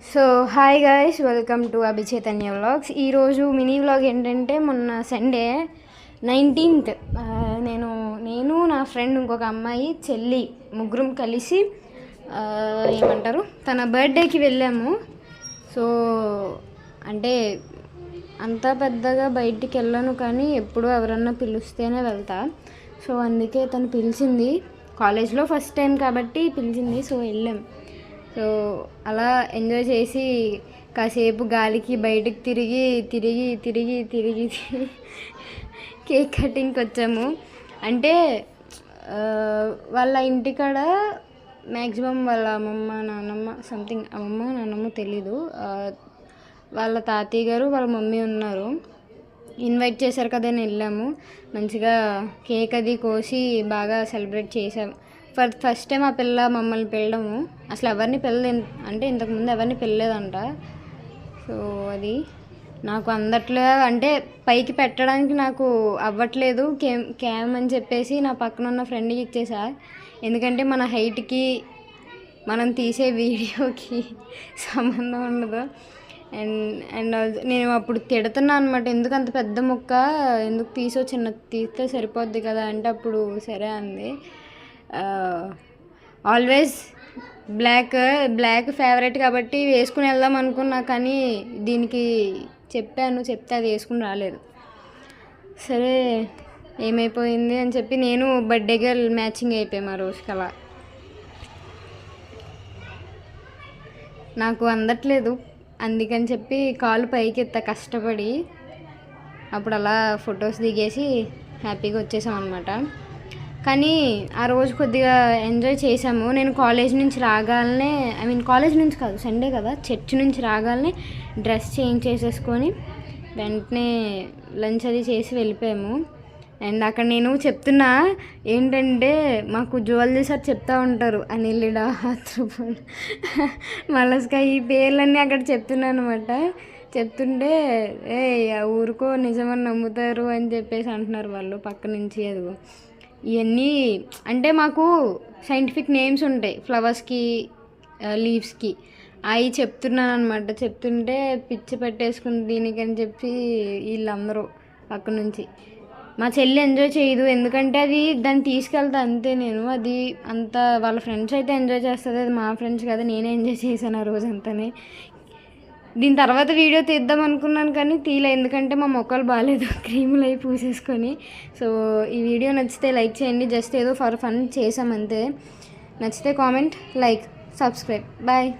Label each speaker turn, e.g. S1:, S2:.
S1: So hi guys, welcome to Abhichaitanya vlogs. ఈరోజు mini vlog ఏంటంటే, మొన్న సండే 19th నేను నా ఫ్రెండ్ ఇంకొక అమ్మాయి చెల్లి ముగ్గురం కలిసి ఏమంటారు తన బర్త్డేకి వెళ్ళాము. సో అంటే అంత పెద్దగా బయటికి వెళ్ళాను, కానీ ఎప్పుడూ ఎవరన్నా పిలిస్తేనే వెళ్తా. సో అందుకే తను పిలిచింది, కాలేజ్లో ఫస్ట్ టైం కాబట్టి పిలిచింది. సో వెళ్ళాం. సో అలా ఎంజాయ్ చేసి కాసేపు గాలికి బయటకు తిరిగి తిరిగి తిరిగి తిరిగి కేక్ కటింగ్కి వచ్చాము. అంటే వాళ్ళ ఇంటికాడ మ్యాక్సిమం వాళ్ళ అమ్మమ్మ నాన్నమ్మ సంథింగ్ అమ్మమ్మ నాన్నమ్మ తెలీదు, వాళ్ళ తాతయ్య గారు వాళ్ళ మమ్మీ ఉన్నారు, ఇన్వైట్ చేశారు కదా అని వెళ్ళాము. మంచిగా కేక్ అది కోసి బాగా సెలబ్రేట్ చేసాం. ఫస్ట్ టైం ఆ పిల్ల మమ్మల్ని పిల్లడము, అసలు ఎవరిని పిల్లలేదు, అంటే ఇంతకుముందు ఎవరిని పిల్లలేదంట. సో అది నాకు అందట్లో అంటే పైకి పెట్టడానికి నాకు అవ్వట్లేదు క్యామ్ అని చెప్పేసి నా పక్కన ఉన్న ఫ్రెండ్కి ఇచ్చేసా. ఎందుకంటే మన హైట్కి మనం తీసే వీడియోకి సంబంధం ఉండదు. అండ్ నేను అప్పుడు తిడుతున్నా అనమాట, ఎందుకు అంత పెద్ద ముక్క ఎందుకు తీస్తే సరిపోద్ది కదా అంటే, అప్పుడు సరే అంది. ఆల్వేస్ బ్లాక్ ఫేవరెట్ కాబట్టి వేసుకుని వెళ్దాం అనుకున్నా, కానీ దీనికి చెప్తే అది వేసుకుని రాలేదు. సరే ఏమైపోయింది అని చెప్పి నేను బర్త్డే గర్ల్ మ్యాచింగ్ అయిపోయాం ఆ రోజుకి. అలా నాకు అందట్లేదు, అందుకని చెప్పి కాలు పైకి ఎత్తా కష్టపడి. అప్పుడు అలా ఫొటోస్ దిగేసి హ్యాపీగా వచ్చేసాం అనమాట. కానీ ఆ రోజు కొద్దిగా ఎంజాయ్ చేసాము. నేను కాలేజ్ నుంచి రాగానే, కాలేజ్ నుంచి కాదు, సండే కదా, చర్చ్ నుంచి రాగానే డ్రెస్ చేంజ్ చేసేసుకొని వెంటనే లంచ్ అది చేసి వెళ్ళిపోయాము. అండ్ అక్కడ నేను చెప్తున్నా ఏంటంటే, మాకు జ్యువెలరీ సార్ చెప్తూ ఉంటారు, అనిల్డా త్రిపుల్ మలస్కా ఈ పేర్లన్నీ అక్కడ చెప్తున్నాను అనమాట. చెప్తుంటే ఊరుకో నిజమని నమ్ముతారు అని చెప్పేసి అంటున్నారు వాళ్ళు పక్క నుంచి. అదిగో ఇవన్నీ అంటే మాకు సైంటిఫిక్ నేమ్స్ ఉంటాయి ఫ్లవర్స్కి లీవ్స్కి, అవి చెప్తున్నాను అనమాట. చెప్తుంటే పిచ్చి పెట్టేసుకుంది దీనికని చెప్పి వీళ్ళందరూ పక్క నుంచి. మా చెల్లి ఎంజాయ్ చేయదు, ఎందుకంటే అది దాన్ని తీసుకెళ్తా అంతే. నేను అది అంత వాళ్ళ ఫ్రెండ్స్ అయితే ఎంజాయ్ చేస్తుంది, అది మా ఫ్రెండ్స్ కదా. నేనే ఎంజాయ్ చేశాను ఆ రోజంతానే. దీని తర్వాత వీడియో తీద్దాం అనుకున్నాను కానీ తీలే, ఎందుకంటే మా మొక్కలు బాగాలేదు క్రీములు అవి పూసేసుకొని. సో ఈ వీడియో నచ్చితే లైక్ చేయండి, జస్ట్ ఏదో ఫర్ ఫన్ చేసామంతే. నచ్చితే కామెంట్, లైక్, సబ్స్క్రైబ్. బాయ్.